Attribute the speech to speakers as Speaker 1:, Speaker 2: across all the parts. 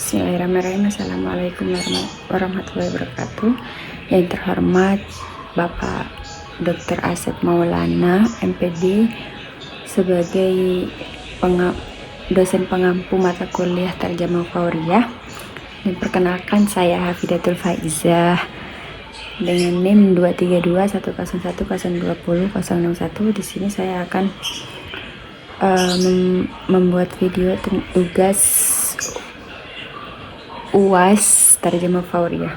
Speaker 1: Bismillahirrahmanirrahim. Assalamualaikum warahmatullahi wabarakatuh. Yang terhormat Bapak Dr. Asep Maulana, MPD, sebagai dosen pengampu mata kuliah Tarjamah Fauriyah. Dan perkenalkan, saya Hafidatul Faizah dengan NIM 23210102001. Di sini saya akan membuat video tugas UAS ترجمة فورية.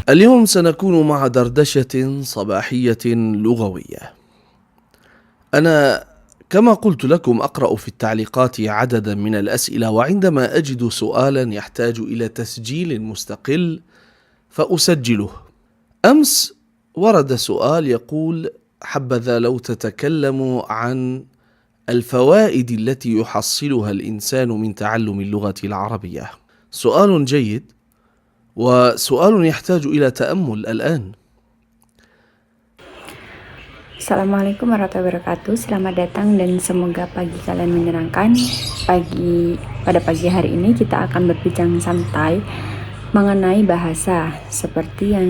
Speaker 2: اليوم سنكون مع دردشة صباحية لغوية. أنا كما قلت لكم أقرأ في التعليقات عددا من الأسئلة، وعندما أجد سؤالا يحتاج إلى تسجيل مستقل فأسجله. أمس ورد سؤال يقول: حبذا لو تتكلم عن الفوائد التي يحصلها الإنسان من تعلم اللغة العربية. سؤال جيد وسؤال يحتاج إلى تأمل الآن.
Speaker 1: Assalamualaikum warahmatullahi wabarakatuh. Selamat datang dan semoga pagi kalian menyenangkan. Pada pagi hari ini kita akan berbincang santai mengenai bahasa. Seperti yang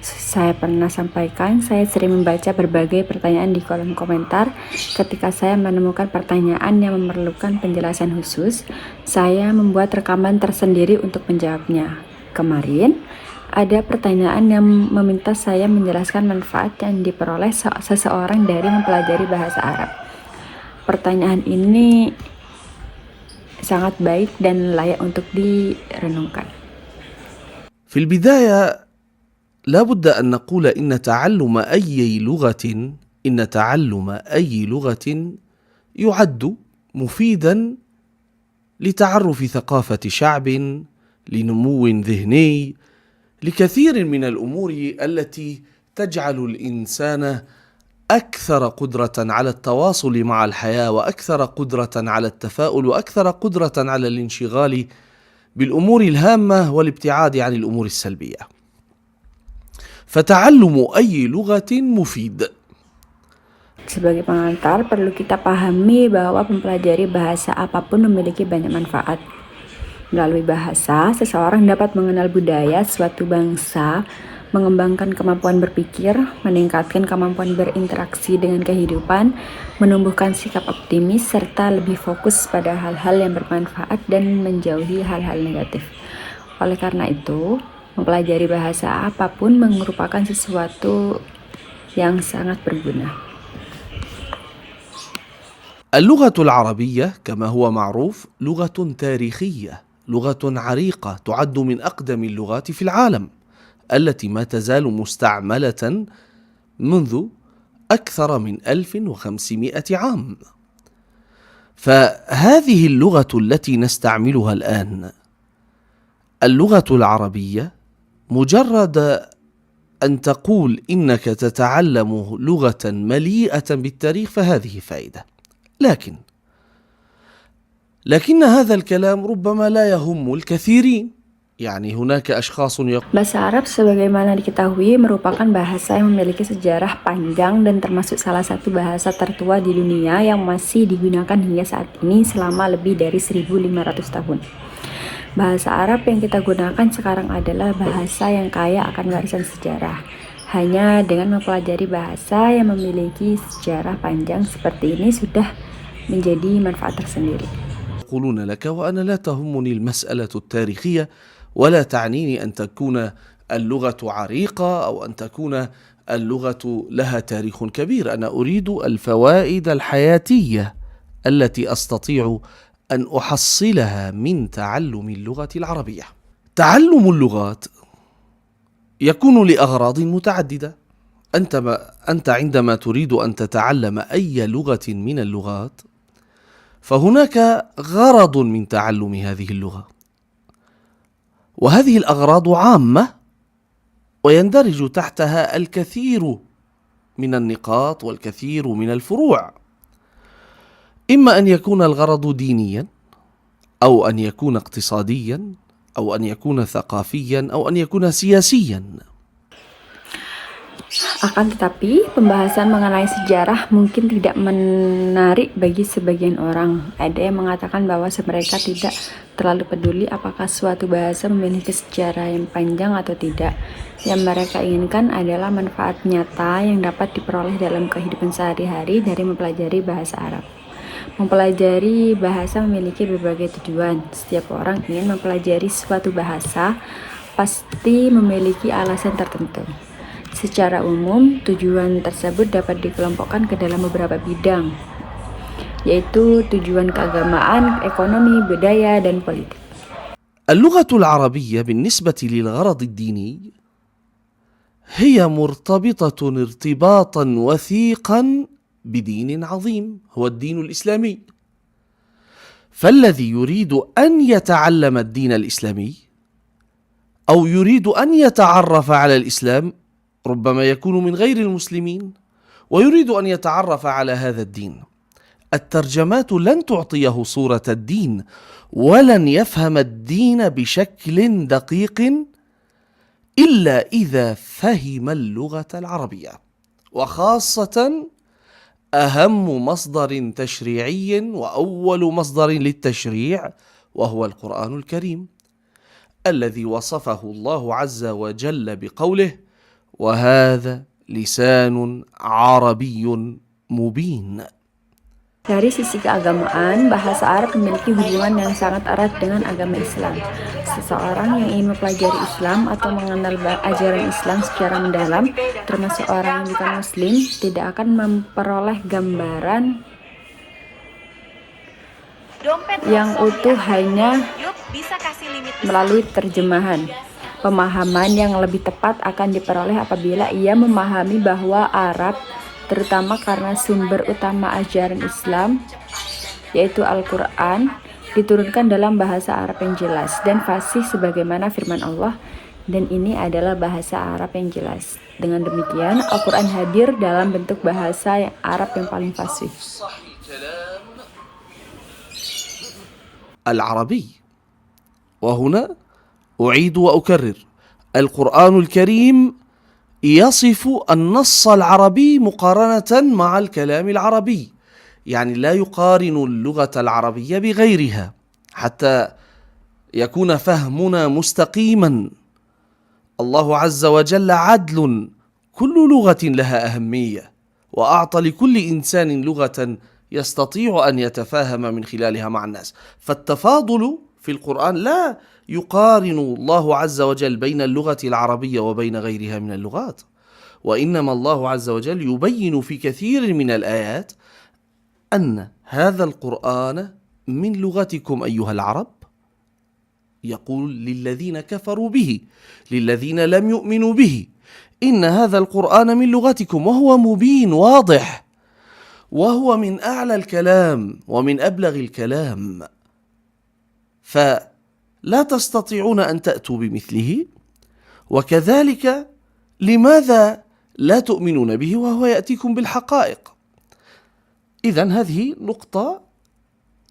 Speaker 1: saya pernah sampaikan, saya sering membaca berbagai pertanyaan di kolom komentar. Ketika saya menemukan pertanyaan yang memerlukan penjelasan khusus, saya membuat rekaman tersendiri untuk menjawabnya. Kemarin, ada pertanyaan yang meminta saya menjelaskan manfaat yang diperoleh seseorang dari mempelajari bahasa Arab. Pertanyaan ini sangat baik dan layak untuk direnungkan.
Speaker 2: في البداية لا بد أن نقول إن تعلم أي لغة يعد مفيدا لتعرف ثقافة شعب، لنمو ذهني، لكثير من الأمور التي تجعل الإنسان أكثر قدرة على التواصل مع الحياة، وأكثر قدرة على التفاؤل، وأكثر قدرة على الانشغال بالأمور الهامة والابتعاد عن الأمور السلبية. فتعلم أي لغة مفيد.
Speaker 1: Sebagai pengantar, perlu kita pahami bahwa mempelajari bahasa apapun memiliki banyak manfaat. Melalui bahasa, seseorang dapat mengenal budaya suatu bangsa, mengembangkan kemampuan berpikir, meningkatkan kemampuan berinteraksi dengan kehidupan, menumbuhkan sikap optimis, serta lebih fokus pada hal-hal yang bermanfaat dan menjauhi hal-hal negatif. Oleh karena itu, mempelajari bahasa apapun merupakan sesuatu yang sangat berguna.
Speaker 2: اللغة العربية كما هو معروف لغة تاريخية، لغة عريقة، تعد من أقدم اللغات في العالم، التي ما تزال مستعملة منذ أكثر من 1500 عام. فهذه اللغة التي نستعملها الآن، اللغة العربية، مجرد أن تقول إنك تتعلم لغة مليئة بالتاريخ فهذه فائدة. لكن هذا الكلام ربما لا يهم الكثيرين. يعني هناك أشخاص
Speaker 1: Bahasa Arab sebagaimana diketahui merupakan bahasa yang memiliki sejarah panjang dan termasuk salah satu bahasa tertua di dunia yang masih digunakan hingga saat ini selama lebih dari 1500 tahun. Bahasa Arab yang kita gunakan sekarang adalah bahasa yang kaya akan warisan sejarah. Hanya dengan mempelajari bahasa yang memiliki sejarah panjang seperti ini sudah menjadi manfaat tersendiri.
Speaker 2: يقولون لك، وأنا لا تهمني المسألة التاريخية، ولا تعنيني أن تكون اللغة عريقة أو أن تكون اللغة لها تاريخ كبير. أنا أريد الفوائد الحياتية التي أستطيع أن أحصلها من تعلم اللغة العربية. تعلم اللغات يكون لأغراض متعددة. أنت عندما تريد أن تتعلم أي لغة من اللغات فهناك غرض من تعلم هذه اللغة، وهذه الأغراض عامة ويندرج تحتها الكثير من النقاط والكثير من الفروع. إما أن يكون الغرض دينيا، أو أن يكون اقتصاديا، أو أن يكون ثقافيا، أو أن يكون سياسيا.
Speaker 1: Akan tetapi, pembahasan mengenai sejarah mungkin tidak menarik bagi sebagian orang. Ada yang mengatakan bahwa mereka tidak terlalu peduli apakah suatu bahasa memiliki sejarah yang panjang atau tidak. Yang mereka inginkan adalah manfaat nyata yang dapat diperoleh dalam kehidupan sehari-hari dari mempelajari bahasa Arab. Mempelajari bahasa memiliki berbagai tujuan. Setiap orang ingin mempelajari suatu bahasa pasti memiliki alasan tertentu. Secara umum, tujuan tersebut dapat dikelompokkan ke dalam beberapa bidang, yaitu tujuan keagamaan, ekonomi, budaya, dan politik.
Speaker 2: اللغة العربية بالنسبة للغرض الديني هي مرتبطة ارتباطا وثيقا بدين عظيم هو الدين الإسلامي. فالذي يريد أن يتعلم الدين الإسلامي أو يريد أن يتعرف على الإسلام ربما يكون من غير المسلمين ويريد أن يتعرف على هذا الدين. الترجمات لن تعطيه صورة الدين ولن يفهم الدين بشكل دقيق إلا إذا فهم اللغة العربية، وخاصة أهم مصدر تشريعي وأول مصدر للتشريع وهو القرآن الكريم الذي وصفه الله عز وجل بقوله: وهذا لسان عربي مبين.
Speaker 1: Dari sisi keagamaan, bahasa Arab memiliki hubungan yang sangat erat dengan agama Islam. Seseorang yang ingin mempelajari Islam atau mengenal ajaran Islam secara mendalam, termasuk orang yang bukan Muslim, tidak akan memperoleh gambaran yang utuh hanya melalui terjemahan. Pemahaman yang lebih tepat akan diperoleh apabila ia memahami bahwa Arab, terutama karena sumber utama ajaran Islam, yaitu Al-Quran, diturunkan dalam bahasa Arab yang jelas dan fasih sebagaimana firman Allah, dan ini adalah bahasa Arab yang jelas. Dengan demikian, Al-Quran hadir dalam bentuk bahasa Arab yang paling fasih.
Speaker 2: العربي. وهنا أعيد وأكرر: القرآن الكريم يصف النص العربي مقارنة مع الكلام العربي، يعني لا يقارن اللغة العربية بغيرها حتى يكون فهمنا مستقيما. الله عز وجل عدل، كل لغة لها أهمية، وأعطى لكل إنسان لغة يستطيع أن يتفاهم من خلالها مع الناس. فالتفاضل في القرآن لا يقارن الله عز وجل بين اللغة العربية وبين غيرها من اللغات، وإنما الله عز وجل يبين في كثير من الآيات أن هذا القرآن من لغتكم أيها العرب، يقول للذين كفروا به، للذين لم يؤمنوا به، إن هذا القرآن من لغتكم، وهو مبين واضح، وهو من أعلى الكلام ومن أبلغ الكلام، فلا تستطيعون أن تأتوا بمثله. وكذلك لماذا لا تؤمنون به وهو يأتيكم بالحقائق؟ إذن هذه نقطة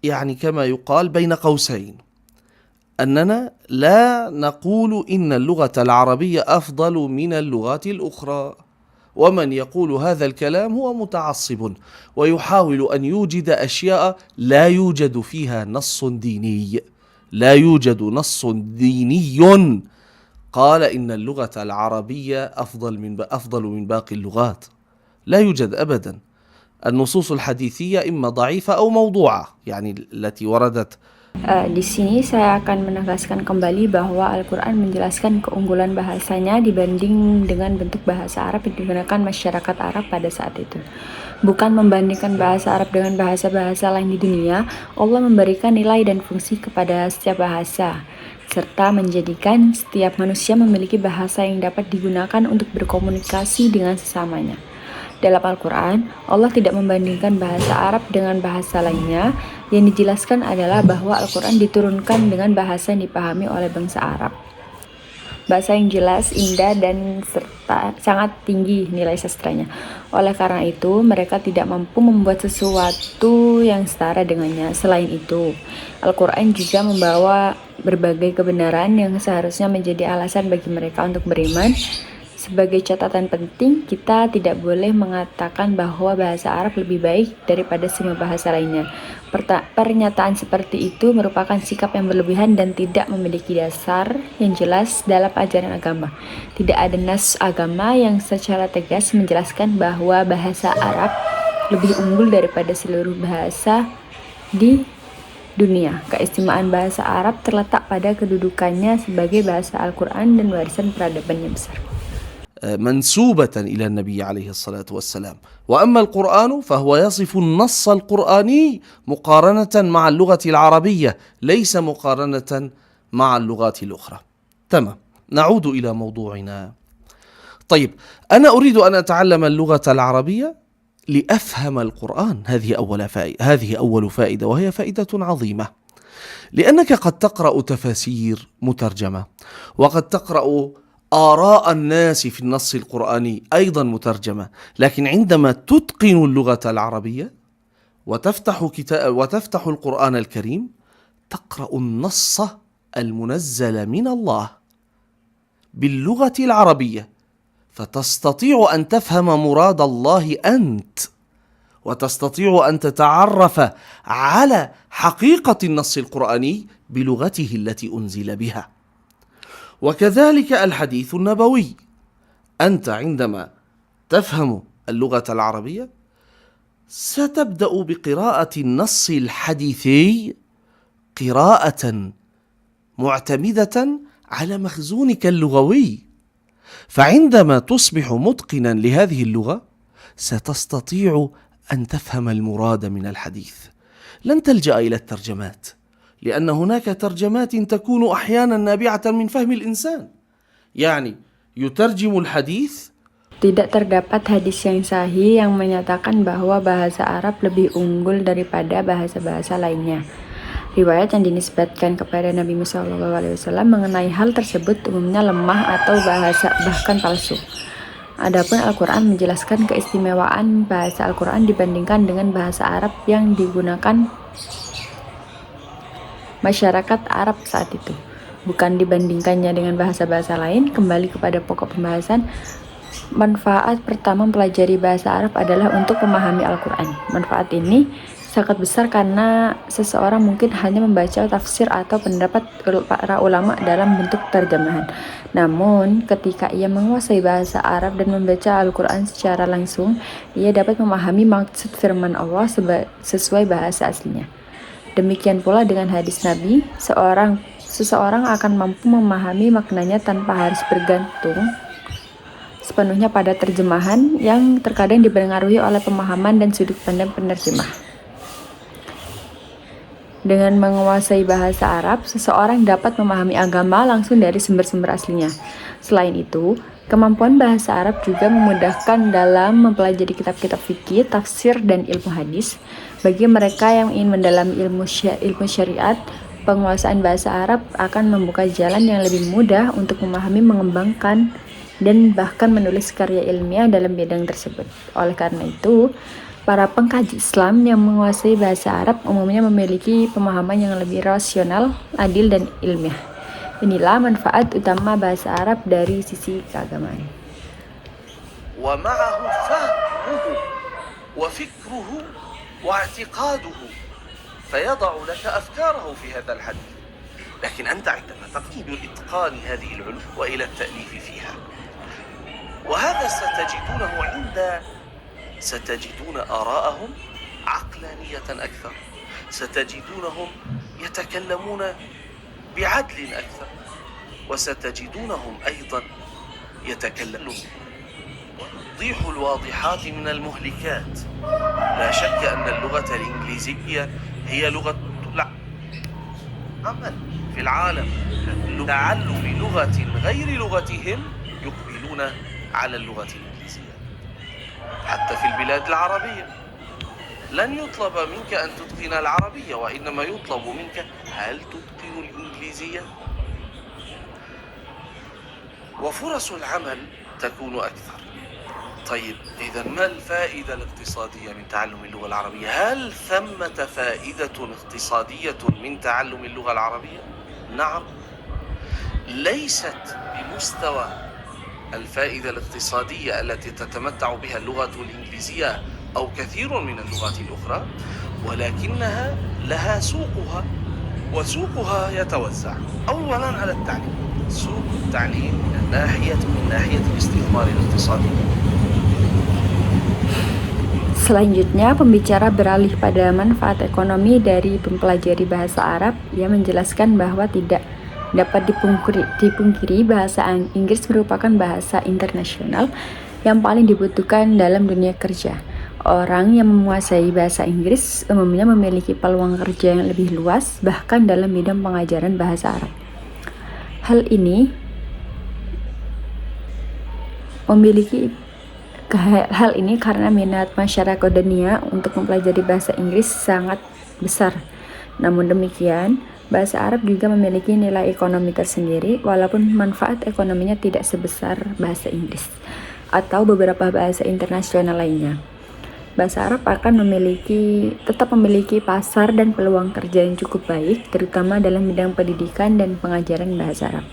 Speaker 2: يعني كما يقال بين قوسين، أننا لا نقول إن اللغة العربية أفضل من اللغات الأخرى، ومن يقول هذا الكلام هو متعصب ويحاول أن يوجد أشياء لا يوجد فيها نص ديني، لا يوجد نص ديني قال إن اللغة العربية أفضل من باقي اللغات، لا يوجد أبدا. النصوص الحديثية إما ضعيفة أو موضوعة، يعني التي وردت.
Speaker 1: Di sini saya akan menegaskan kembali bahwa Al-Quran menjelaskan keunggulan bahasanya dibanding dengan bentuk bahasa Arab yang digunakan masyarakat Arab pada saat itu. Bukan membandingkan bahasa Arab dengan bahasa-bahasa lain di dunia, Allah memberikan nilai dan fungsi kepada setiap bahasa, serta menjadikan setiap manusia memiliki bahasa yang dapat digunakan untuk berkomunikasi dengan sesamanya. Dalam Al-Quran, Allah tidak membandingkan bahasa Arab dengan bahasa lainnya. Yang dijelaskan adalah bahwa Al-Quran diturunkan dengan bahasa yang dipahami oleh bangsa Arab. Bahasa yang jelas, indah, dan serta sangat tinggi nilai sastranya. Oleh karena itu, mereka tidak mampu membuat sesuatu yang setara dengannya. Selain itu, Al-Quran juga membawa berbagai kebenaran yang seharusnya menjadi alasan bagi mereka untuk beriman. Sebagai catatan penting, kita tidak boleh mengatakan bahwa bahasa Arab lebih baik daripada semua bahasa lainnya. Pernyataan seperti itu merupakan sikap yang berlebihan dan tidak memiliki dasar yang jelas dalam ajaran agama. Tidak ada nas agama yang secara tegas menjelaskan bahwa bahasa Arab lebih unggul daripada seluruh bahasa di dunia. Keistimewaan bahasa Arab terletak pada kedudukannya sebagai bahasa Al-Quran dan warisan peradaban yang besar.
Speaker 2: منسوبة إلى النبي عليه الصلاة والسلام. وأما القرآن فهو يصف النص القرآني مقارنة مع اللغة العربية، ليس مقارنة مع اللغات الأخرى. تمام، نعود إلى موضوعنا. طيب، أنا أريد أن أتعلم اللغة العربية لأفهم القرآن. هذه أول فائدة، وهي فائدة عظيمة، لأنك قد تقرأ تفاسير مترجمة، وقد تقرأ آراء الناس في النص القرآني أيضا مترجمة، لكن عندما تتقن اللغة العربية وتفتح القرآن الكريم تقرأ النص المنزل من الله باللغة العربية، فتستطيع أن تفهم مراد الله أنت، وتستطيع أن تتعرف على حقيقة النص القرآني بلغته التي أنزل بها. وكذلك الحديث النبوي، أنت عندما تفهم اللغة العربية ستبدأ بقراءة النص الحديثي قراءة معتمدة على مخزونك اللغوي، فعندما تصبح متقنا لهذه اللغة ستستطيع أن تفهم المراد من الحديث. لن تلجأ إلى الترجمات، لأن هناك ترجمات تكون أحيانا نابعة من فهم الإنسان، يعني يترجم الحديث.
Speaker 1: Tidak terdapat hadis yang sahih yang menyatakan bahwa bahasa Arab lebih unggul daripada bahasa-bahasa lainnya. Riwayat yang dinisbatkan kepada Nabi Muhammad SAW mengenai hal tersebut umumnya lemah atau bahkan palsu. Adapun Al-Quran menjelaskan keistimewaan bahasa Al-Quran dibandingkan dengan bahasa Arab yang digunakan masyarakat Arab saat itu, bukan dibandingkannya dengan bahasa-bahasa lain. Kembali kepada pokok pembahasan, manfaat pertama mempelajari bahasa Arab adalah untuk memahami Al-Quran. Manfaat ini sangat besar karena seseorang mungkin hanya membaca tafsir atau pendapat para ulama dalam bentuk terjemahan. Namun, ketika ia menguasai bahasa Arab dan membaca Al-Quran secara langsung, ia dapat memahami maksud firman Allah sesuai bahasa aslinya. Demikian pula dengan hadis Nabi, seseorang akan mampu memahami maknanya tanpa harus bergantung sepenuhnya pada terjemahan yang terkadang dipengaruhi oleh pemahaman dan sudut pandang penerjemah. Dengan menguasai bahasa Arab, seseorang dapat memahami agama langsung dari sumber-sumber aslinya. Selain itu, kemampuan bahasa Arab juga memudahkan dalam mempelajari kitab-kitab fikih, tafsir, dan ilmu hadis. Bagi mereka yang ingin mendalami ilmu syariat, penguasaan bahasa Arab akan membuka jalan yang lebih mudah untuk memahami, mengembangkan, dan bahkan menulis karya ilmiah dalam bidang tersebut. Oleh karena itu, para pengkaji Islam yang menguasai bahasa Arab umumnya memiliki pemahaman yang lebih rasional, adil, dan ilmiah. Inilah manfaat utama bahasa Arab dari sisi keagamaan.
Speaker 2: ومعه فهمه وفكره واعتقاده فيضع لك أفكاره في هذا الحديث. لكن أنت عندما تقوم بإتقان هذه العلوم وإلى التأليف فيها، وهذا ستجدون آراءهم عقلانية أكثر، ستجدونهم يتكلمون بعدل أكثر، وستجدونهم أيضا يتكلمون ويوضح الواضحات من المهلكات. لا شك أن اللغة الإنجليزية هي لغة عمل في العالم، تعلم لغة غير لغتهم يقبلون على اللغة الإنجليزية. حتى في البلاد العربية لن يطلب منك أن تتقن العربية، وإنما يطلب منك هل تتقن الإنجليزية؟ وفرص العمل تكون أكثر. طيب، إذا ما الفائدة الاقتصادية من تعلم اللغة العربية؟ هل ثمة فائدة اقتصادية من تعلم اللغة العربية؟ نعم، ليست بمستوى الفائدة الاقتصادية التي تتمتع بها اللغة الإنجليزية أو كثير من اللغات الأخرى، ولكنها لها سوقها، وسوقها يتوزع أولا على التعليم. سوق التعليم من ناحية الاستثمار الاقتصادي.
Speaker 1: Selanjutnya, pembicara beralih pada manfaat ekonomi dari mempelajari bahasa Arab. Ia menjelaskan bahwa tidak dapat dipungkiri bahasa Inggris merupakan bahasa internasional yang paling dibutuhkan dalam dunia kerja. Orang yang menguasai bahasa Inggris umumnya memiliki peluang kerja yang lebih luas, bahkan dalam bidang pengajaran bahasa Arab. Hal ini karena minat masyarakat dunia untuk mempelajari bahasa Inggris sangat besar. Namun demikian, bahasa Arab juga memiliki nilai ekonomi tersendiri, walaupun manfaat ekonominya tidak sebesar bahasa Inggris atau beberapa bahasa internasional lainnya. Bahasa Arab akan tetap memiliki pasar dan peluang kerja yang cukup baik, terutama dalam bidang pendidikan dan pengajaran bahasa Arab.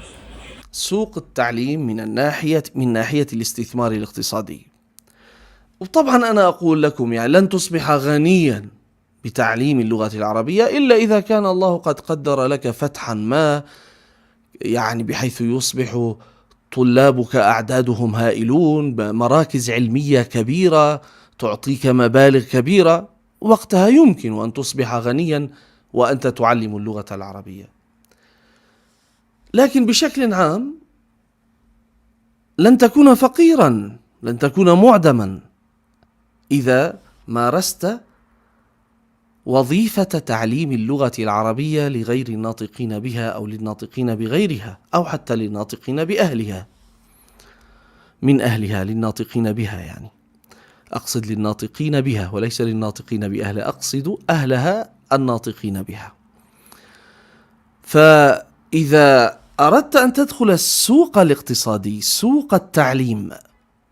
Speaker 2: سوق التعليم من ناحية الاستثمار الاقتصادي. وطبعا أنا أقول لكم يعني لن تصبح غنيا بتعليم اللغة العربية إلا إذا كان الله قد قدر لك فتحا ما، يعني بحيث يصبح طلابك أعدادهم هائلون، مراكز علمية كبيرة تعطيك مبالغ كبيرة، وقتها يمكن أن تصبح غنيا وأنت تعلم اللغة العربية. لكن بشكل عام لن تكون فقيرا، لن تكون معدما إذا مارست وظيفة تعليم اللغة العربية لغير الناطقين بها أو للناطقين بغيرها أو حتى للناطقين بأهلها، من أهلها للناطقين بها، يعني أقصد للناطقين بها وليس للناطقين بأهلها، أقصد أهلها الناطقين بها. فإذا أردت أن تدخل السوق الاقتصادي، سوق التعليم،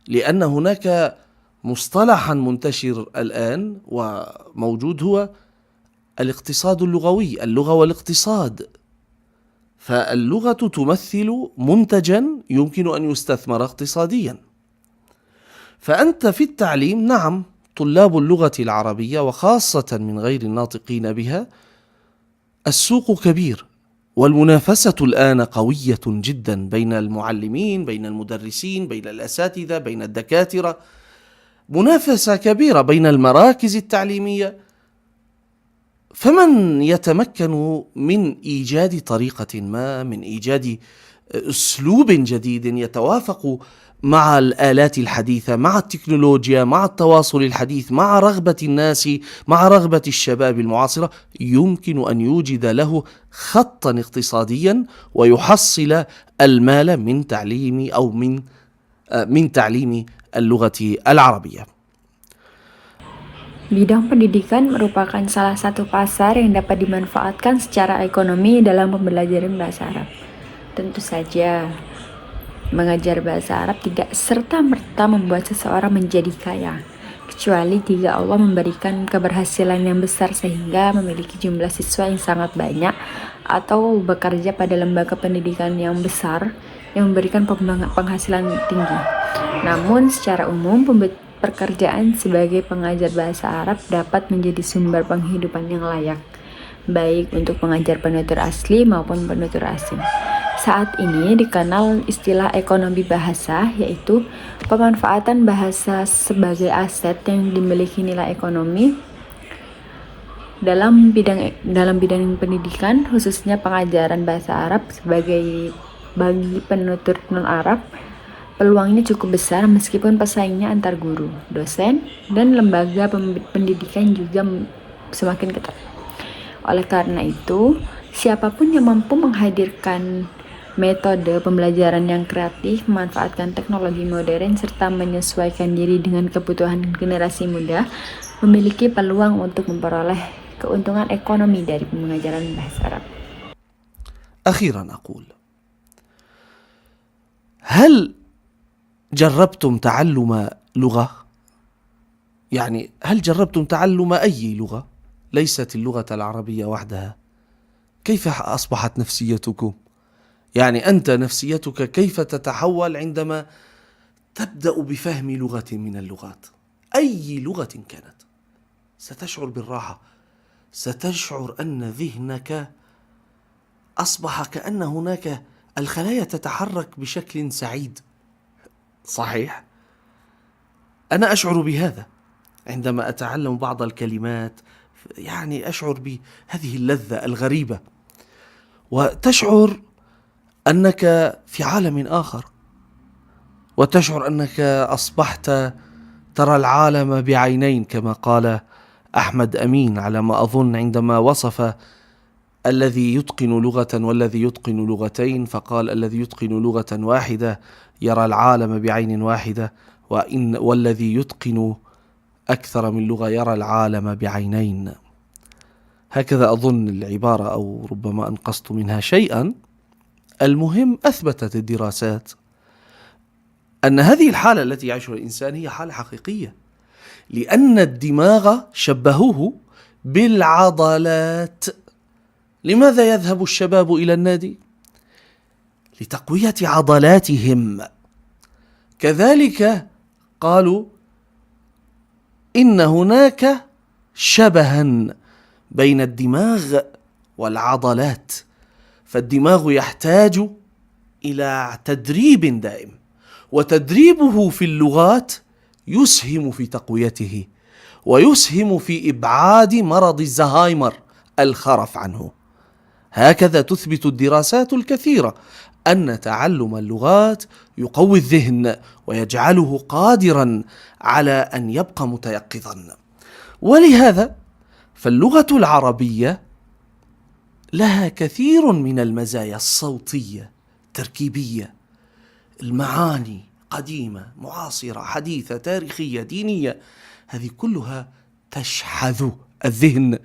Speaker 2: لأن هناك مصطلحا منتشر الآن وموجود هو الاقتصاد اللغوي، اللغة والاقتصاد. فاللغة تمثل منتجا يمكن أن يستثمر اقتصاديا. فأنت في التعليم، نعم، طلاب اللغة العربية وخاصة من غير الناطقين بها السوق كبير، والمنافسة الآن قوية جدا بين المعلمين، بين المدرسين، بين الأساتذة، بين الدكاترة، منافسة كبيرة بين المراكز التعليمية. فمن يتمكن من إيجاد طريقة ما، من إيجاد أسلوب جديد يتوافق مع الآلات الحديثة، مع التكنولوجيا، مع التواصل الحديث، مع رغبة الناس، مع رغبة الشباب المعاصرة، يمكن أن يوجد له خطا اقتصاديا ويحصل المال من تعليم أو من تعليم اللغة العربية.
Speaker 1: Bidang pendidikan merupakan salah satu pasar yang dapat dimanfaatkan secara ekonomi dalam pembelajaran bahasa Arab. Tentu saja, mengajar bahasa Arab tidak serta-merta membuat seseorang menjadi kaya, kecuali jika Allah memberikan keberhasilan yang besar sehingga memiliki jumlah siswa yang sangat banyak, atau bekerja pada lembaga pendidikan yang besar yang memberikan penghasilan tinggi. Namun secara umum, pekerjaan sebagai pengajar bahasa Arab dapat menjadi sumber penghidupan yang layak, baik untuk pengajar penutur asli maupun penutur asing. Saat ini dikenal istilah ekonomi bahasa, yaitu pemanfaatan bahasa sebagai aset yang dimiliki nilai ekonomi dalam bidang pendidikan, khususnya pengajaran bahasa Arab. Bagi penutur non-Arab, peluangnya cukup besar meskipun pesaingnya antar guru, dosen, dan lembaga pendidikan juga semakin ketat. Oleh karena itu, siapapun yang mampu menghadirkan metode pembelajaran yang kreatif, memanfaatkan teknologi modern, serta menyesuaikan diri dengan kebutuhan generasi muda, memiliki peluang untuk memperoleh keuntungan ekonomi dari pengajaran bahasa Arab.
Speaker 2: أخيرا أقول، هل جربتم تعلم لغة؟ يعني هل جربتم تعلم أي لغة؟ ليست اللغة العربية وحدها. كيف أصبحت نفسيتكم؟ يعني أنت نفسيتك كيف تتحول عندما تبدأ بفهم لغة من اللغات، أي لغة كانت، ستشعر بالراحة، ستشعر أن ذهنك أصبح كأن هناك الخلايا تتحرك بشكل سعيد. صحيح؟ أنا أشعر بهذا عندما أتعلم بعض الكلمات، يعني أشعر بهذه اللذة الغريبة، وتشعر أنك في عالم آخر، وتشعر أنك أصبحت ترى العالم بعينين، كما قال أحمد أمين على ما أظن عندما وصف الذي يتقن لغة والذي يتقن لغتين، فقال الذي يتقن لغة واحدة يرى العالم بعين واحدة، والذي يتقن أكثر من لغة يرى العالم بعينين. هكذا أظن العبارة، أو ربما أنقصت منها شيئا. المهم، أثبتت الدراسات أن هذه الحالة التي يعيشها الإنسان هي حالة حقيقية، لأن الدماغ شبهوه بالعضلات. لماذا يذهب الشباب إلى النادي؟ لتقوية عضلاتهم. كذلك قالوا إن هناك شبها بين الدماغ والعضلات، فالدماغ يحتاج إلى تدريب دائم، وتدريبه في اللغات يسهم في تقويته ويسهم في إبعاد مرض الزهايمر، الخرف عنه. هكذا تثبت الدراسات الكثيرة أن تعلم اللغات يقوي الذهن ويجعله قادرا على أن يبقى متيقظا. ولهذا فاللغة العربية لها كثير من المزايا الصوتية، تركيبية، المعاني قديمة، معاصرة، حديثة، تاريخية، دينية، هذه كلها تشحذ الذهن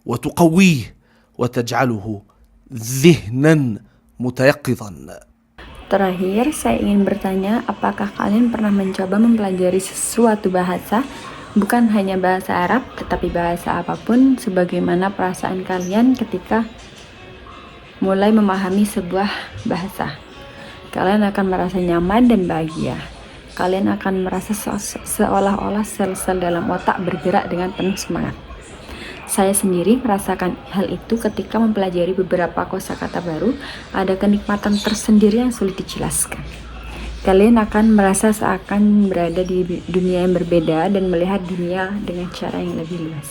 Speaker 2: وتقويه وتجعله ذهنا متيقظا.
Speaker 1: Terakhir, saya ingin bertanya, apakah kalian pernah mencoba mempelajari sesuatu bahasa, bukan hanya bahasa Arab, tetapi bahasa apapun, sebagaimana perasaan kalian ketika mulai memahami sebuah bahasa? Kalian akan merasa nyaman dan bahagia. Kalian akan merasa seolah-olah sel-sel dalam otak bergerak dengan penuh semangat. Saya sendiri merasakan hal itu ketika mempelajari beberapa kosakata baru. Ada kenikmatan tersendiri yang sulit dijelaskan. Kalian akan merasa seakan berada di dunia yang berbeda dan melihat dunia dengan cara yang lebih luas.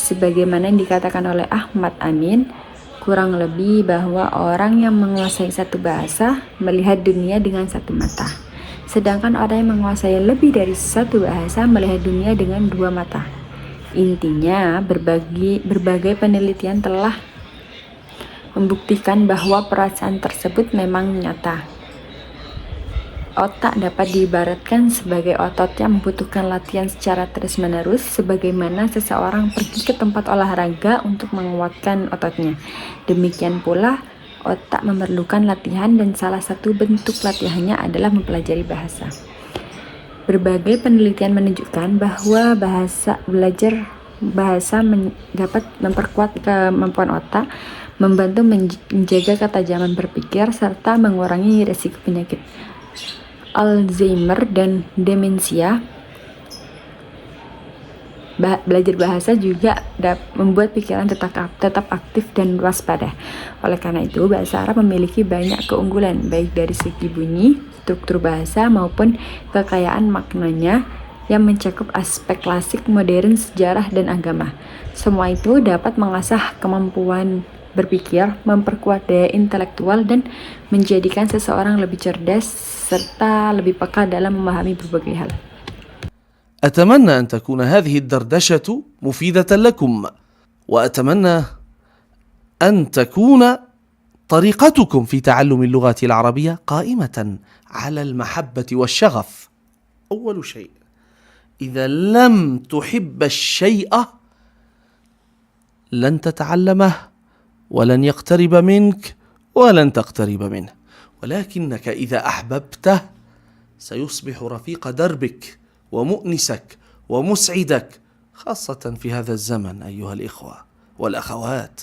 Speaker 1: Sebagaimana yang dikatakan oleh Ahmad Amin, kurang lebih bahwa orang yang menguasai satu bahasa melihat dunia dengan satu mata, sedangkan orang yang menguasai lebih dari satu bahasa melihat dunia dengan dua mata. Intinya, berbagai penelitian telah membuktikan bahwa perasaan tersebut memang nyata. Otak dapat diibaratkan sebagai otot yang membutuhkan latihan secara terus-menerus, sebagaimana seseorang pergi ke tempat olahraga untuk menguatkan ototnya. Demikian pula, otak memerlukan latihan, dan salah satu bentuk latihannya adalah mempelajari bahasa. Berbagai penelitian menunjukkan bahwa belajar bahasa dapat memperkuat kemampuan otak, membantu menjaga ketajaman berpikir, serta mengurangi risiko penyakit Alzheimer dan demensia. Belajar bahasa juga membuat pikiran tetap aktif dan waspada. Oleh karena itu, bahasa Arab memiliki banyak keunggulan, baik dari segi bunyi, struktur bahasa, maupun kekayaan maknanya yang mencakup aspek klasik, modern, sejarah, dan agama. Semua itu dapat mengasah kemampuan berpikir, memperkuat daya intelektual, dan menjadikan seseorang lebih cerdas serta lebih peka dalam memahami berbagai hal.
Speaker 2: أتمنى أن تكون هذه الدردشة مفيدة لكم، وأتمنى أن تكون طريقتكم في تعلم اللغة العربية قائمة على المحبة والشغف. أول شيء، إذا لم تحب الشيء لن تتعلمه ولن يقترب منك ولن تقترب منه، ولكنك إذا أحببته سيصبح رفيق دربك ومؤنسك ومسعدك، خاصة في هذا الزمن أيها الإخوة والأخوات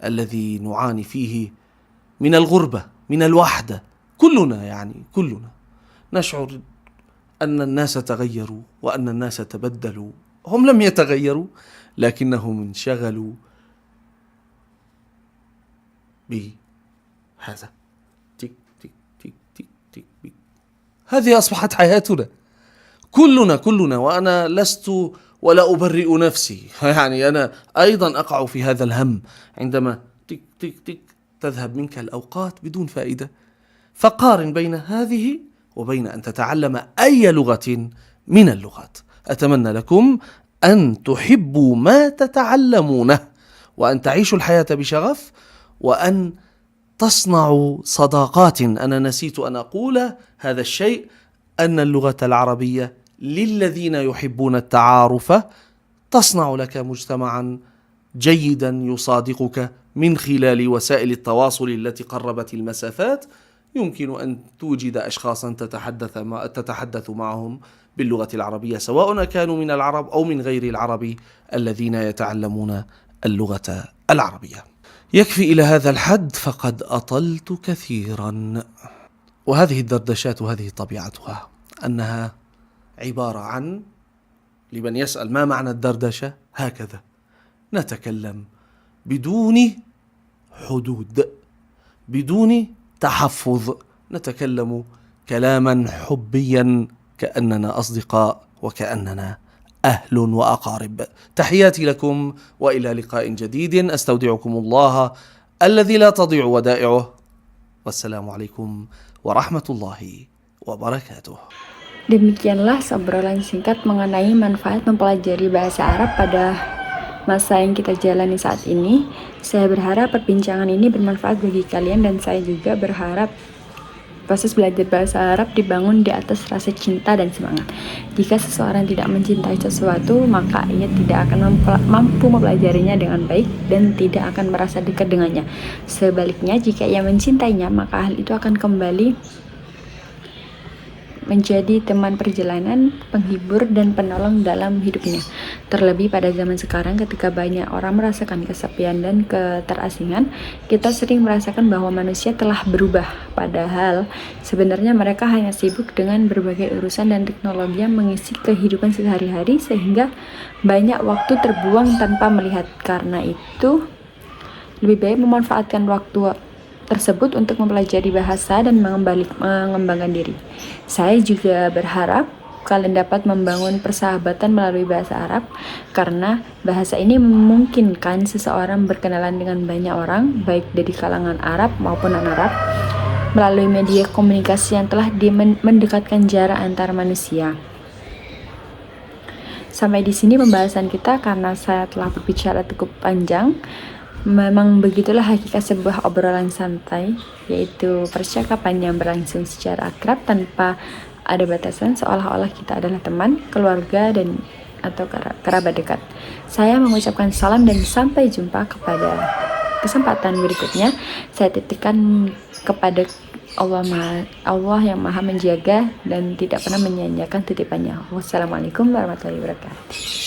Speaker 2: الذي نعاني فيه من الغربة، من الوحدة، كلنا. نشعر أن الناس تغيروا وأن الناس تبدلوا. هم لم يتغيروا لكنهم انشغلوا بهذا. تك تك تك تك تك تك. هذه أصبحت حياتنا كلنا، وأنا لست ولا أبرئ نفسي، يعني أنا أيضا أقع في هذا الهم عندما تك تك تك تذهب منك الأوقات بدون فائدة. فقارن بين هذه وبين أن تتعلم أي لغة من اللغات. أتمنى لكم أن تحبوا ما تتعلمونه، وأن تعيشوا الحياة بشغف، وأن تصنعوا صداقات. أنا نسيت أن أقول هذا الشيء، أن اللغة العربية للذين يحبون التعارف تصنع لك مجتمعا جيدا يصادقك من خلال وسائل التواصل التي قربت المسافات. يمكن أن توجد أشخاصا تتحدث معهم باللغة العربية، سواء كانوا من العرب أو من غير العرب الذين يتعلمون اللغة العربية. يكفي إلى هذا الحد، فقد أطلت كثيرا. وهذه الدردشات هذه طبيعتها، أنها عبارة عن، لمن يسأل ما معنى الدردشة، هكذا نتكلم بدون حدود، بدون تحفظ، نتكلم كلاما حبيا كأننا أصدقاء وكأننا أهل وأقارب. تحياتي لكم وإلى لقاء جديد، أستودعكم الله الذي لا تضيع ودائعه، والسلام عليكم ورحمة الله wabarakatuh.
Speaker 1: Demikianlah obrolan singkat mengenai manfaat mempelajari bahasa Arab pada masa yang kita jalani saat ini. Saya berharap perbincangan ini bermanfaat bagi kalian, dan saya juga berharap proses belajar bahasa Arab dibangun di atas rasa cinta dan semangat. Jika seseorang tidak mencintai sesuatu, maka ia tidak akan mampu mempelajarinya dengan baik dan tidak akan merasa dekat dengannya. Sebaliknya, jika ia mencintainya, maka hal itu akan kembali menjadi teman perjalanan, penghibur, dan penolong dalam hidupnya. Terlebih pada zaman sekarang ketika banyak orang merasakan kesepian dan keterasingan, kita sering merasakan bahwa manusia telah berubah. Padahal sebenarnya mereka hanya sibuk dengan berbagai urusan dan teknologi yang mengisi kehidupan sehari-hari, sehingga banyak waktu terbuang tanpa melihat. Karena itu, lebih baik memanfaatkan waktu tersebut untuk mempelajari bahasa dan mengembangkan diri. Saya juga berharap kalian dapat membangun persahabatan melalui bahasa Arab, karena bahasa ini memungkinkan seseorang berkenalan dengan banyak orang, baik dari kalangan Arab maupun non-Arab, melalui media komunikasi yang telah mendekatkan jarak antar manusia. Sampai di sini pembahasan kita, karena saya telah berbicara cukup panjang. Memang begitulah hakikat sebuah obrolan santai, yaitu percakapan yang berlangsung secara akrab tanpa ada batasan, seolah-olah kita adalah teman, keluarga, dan atau kerabat dekat. Saya mengucapkan salam dan sampai jumpa kepada kesempatan berikutnya. Saya titipkan kepada Allah yang maha menjaga dan tidak pernah menyia-nyiakan titipannya. Wassalamualaikum warahmatullahi wabarakatuh.